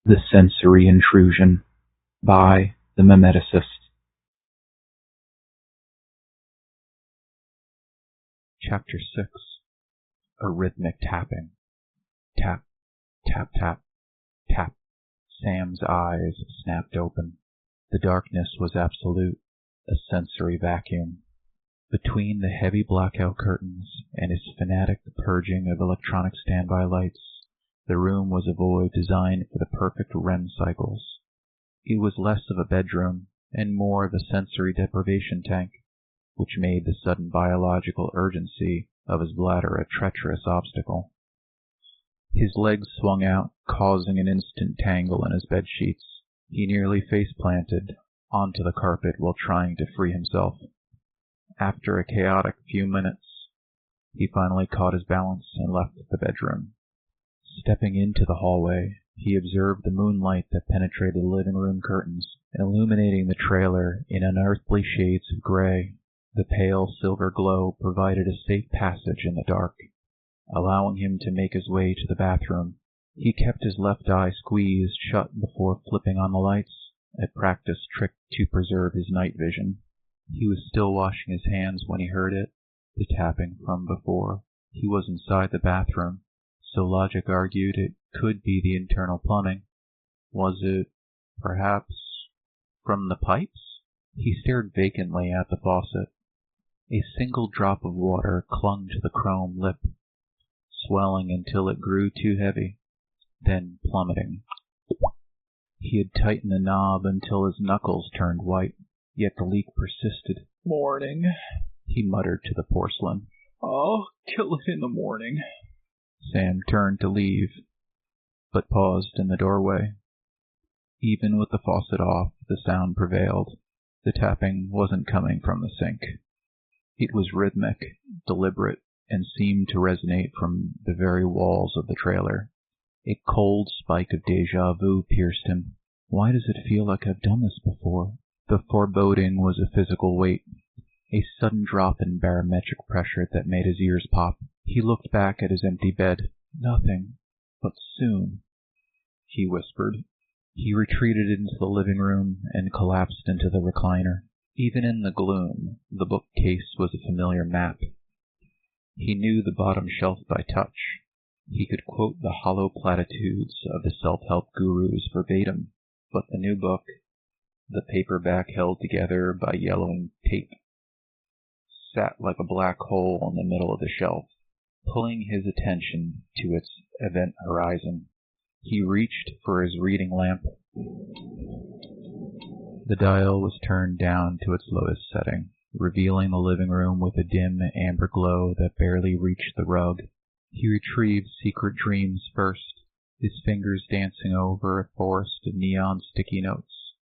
The Sensory Intrusion by the Memeticist. Chapter 6. A Rhythmic Tapping. Tap, tap, tap, tap. Sam's eyes snapped open. The darkness was absolute, a sensory vacuum. Between the heavy blackout curtains and his fanatic purging of electronic standby lights, the room was a void designed for the perfect REM cycles. It was less of a bedroom and more of a sensory deprivation tank, which made the sudden biological urgency of his bladder a treacherous obstacle. His legs swung out, causing an instant tangle in his bedsheets. He nearly face-planted onto the carpet while trying to free himself. After a chaotic few minutes, he finally caught his balance and left the bedroom. Stepping into the hallway, he observed the moonlight that penetrated the living room curtains, illuminating the trailer in unearthly shades of gray. The pale silver glow provided a safe passage in the dark, allowing him to make his way to the bathroom. He kept his left eye squeezed shut before flipping on the lights, a practiced trick to preserve his night vision. He was still washing his hands when he heard it, the tapping from before. He was inside the bathroom, so logic argued it could be the internal plumbing. Was it, perhaps, from the pipes? He stared vacantly at the faucet. A single drop of water clung to the chrome lip, swelling until it grew too heavy, then plummeting. He had tightened the knob until his knuckles turned white, yet the leak persisted. "Morning," he muttered to the porcelain. "I'll kill it in the morning." Sam turned to leave, but paused in the doorway. Even with the faucet off, the sound prevailed. The tapping wasn't coming from the sink. It was rhythmic, deliberate, and seemed to resonate from the very walls of the trailer. A cold spike of déjà vu pierced him. Why does it feel like I've done this before? The foreboding was a physical weight, a sudden drop in barometric pressure that made his ears pop. He looked back at his empty bed. Nothing. But soon, he whispered. He retreated into the living room and collapsed into the recliner. Even in the gloom, the bookcase was a familiar map. He knew the bottom shelf by touch. He could quote the hollow platitudes of the self-help gurus verbatim, but the new book, the paperback held together by yellowing tape, sat like a black hole in the middle of the shelf, pulling his attention to its event horizon. He reached for his reading lamp. The dial was turned down to its lowest setting, revealing the living room with a dim amber glow that barely reached the rug. He retrieved Secret Dreams first, his fingers dancing over a forest of neon sticky notes.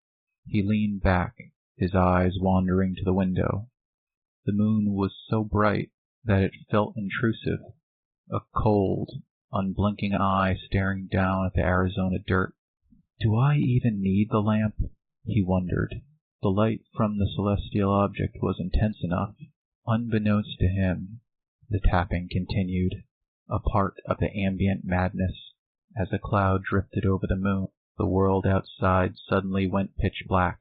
He leaned back, his eyes wandering to the window. The moon was so bright that it felt intrusive, a cold, unblinking eye staring down at the Arizona dirt. Do I even need the lamp? He wondered. The light from the celestial object was intense enough. Unbeknownst to him, the tapping continued, a part of the ambient madness. As a cloud drifted over the moon, the world outside suddenly went pitch black.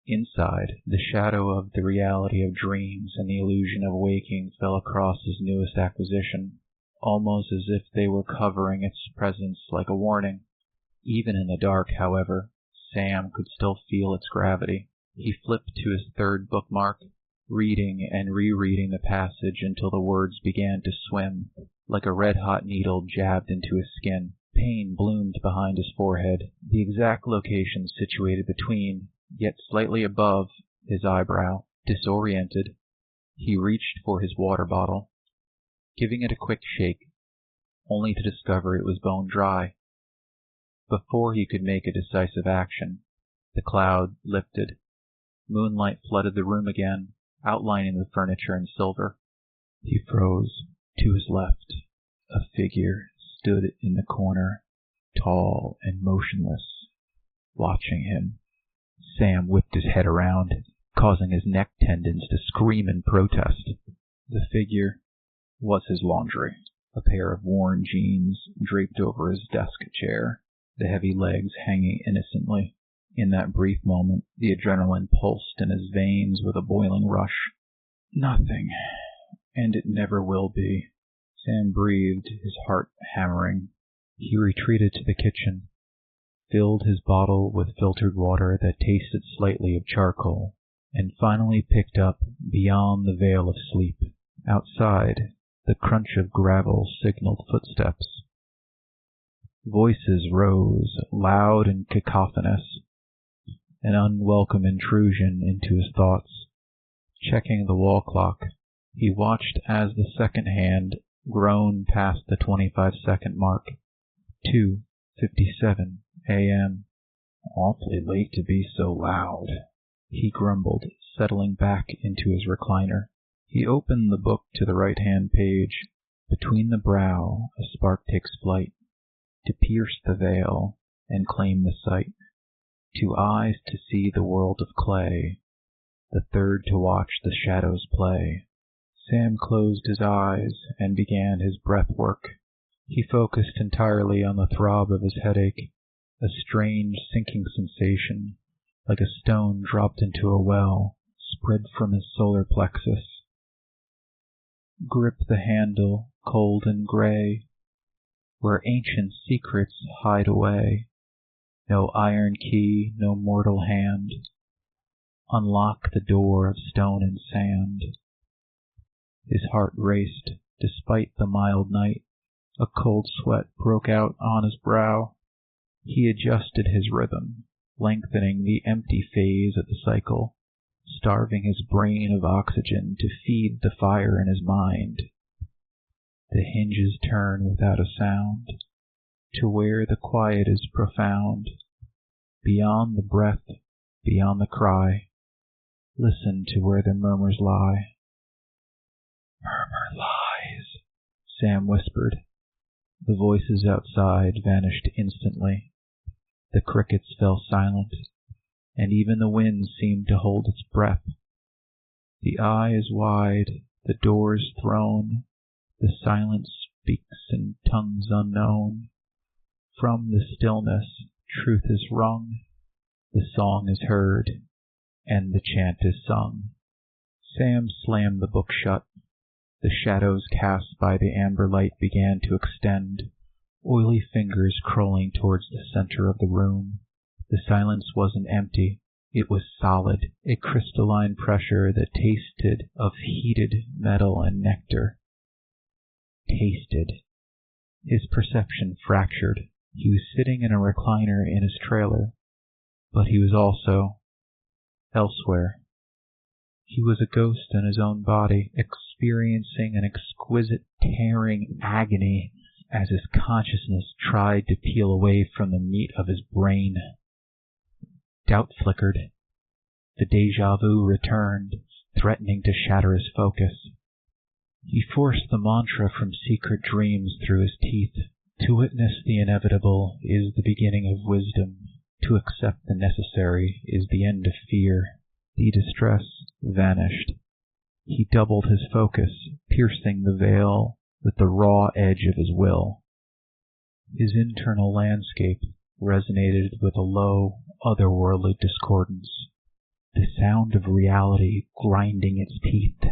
Inside, the shadow of the reality of dreams and the illusion of waking fell across his newest acquisition, almost as if they were covering its presence like a warning. Even in the dark, however, Sam could still feel its gravity. He flipped to his third bookmark, reading and rereading the passage until the words began to swim, like a red-hot needle jabbed into his skin. Pain bloomed behind his forehead, the exact location situated between, yet slightly above, his eyebrow. Disoriented, he reached for his water bottle, giving it a quick shake, only to discover it was bone dry. Before he could make a decisive action, the cloud lifted. Moonlight flooded the room again, outlining the furniture in silver. He froze. To his left, a figure stood in the corner, tall and motionless, watching him. Sam whipped his head around, causing his neck tendons to scream in protest. The figure was his laundry, a pair of worn jeans draped over his desk chair. the heavy legs hanging innocently. In that brief moment, the adrenaline pulsed in his veins with a boiling rush. Nothing, and it never will be. Sam breathed, his heart hammering. He retreated to the kitchen, filled his bottle with filtered water that tasted slightly of charcoal, and finally picked up Beyond the Veil of Sleep. Outside, the crunch of gravel signaled footsteps. Voices rose, loud and cacophonous, an unwelcome intrusion into his thoughts. Checking the wall clock, he watched as the second hand groaned past the 25-second mark. 2:57 a.m. Awfully late to be so loud, he grumbled, settling back into his recliner. He opened the book to the right-hand page. Between the brow, a spark takes flight, to pierce the veil and claim the sight. 2 eyes to see the world of clay, the third to watch the shadows play. Sam closed his eyes and began his breath work. He focused entirely on the throb of his headache, a strange sinking sensation, like a stone dropped into a well, spread from his solar plexus. Grip the handle, cold and gray, where ancient secrets hide away. No iron key, no mortal hand. Unlock the door of stone and sand. His heart raced, despite the mild night. A cold sweat broke out on his brow. He adjusted his rhythm, lengthening the empty phase of the cycle, starving his brain of oxygen to feed the fire in his mind. The hinges turn without a sound, to where the quiet is profound. Beyond the breath, beyond the cry, listen to where the murmurs lie. Murmur lies, Sam whispered. The voices outside vanished instantly. The crickets fell silent, and even the wind seemed to hold its breath. The eye is wide, the door is thrown, the silence speaks in tongues unknown. From the stillness, truth is wrung, the song is heard, and the chant is sung. Sam slammed the book shut. The shadows cast by the amber light began to extend, oily fingers crawling towards the center of the room. The silence wasn't empty. It was solid, a crystalline pressure that tasted of heated metal and nectar. Tasted. His perception fractured. He was sitting in a recliner in his trailer, but he was also elsewhere. He was a ghost in his own body, experiencing an exquisite tearing agony as his consciousness tried to peel away from the meat of his brain. Doubt flickered. The déjà vu returned, threatening to shatter his focus. He forced the mantra from secret dreams through his teeth. To witness the inevitable is the beginning of wisdom. To accept the necessary is the end of fear. The distress vanished. He doubled his focus, piercing the veil with the raw edge of his will. His internal landscape resonated with a low, otherworldly discordance, the sound of reality grinding its teeth.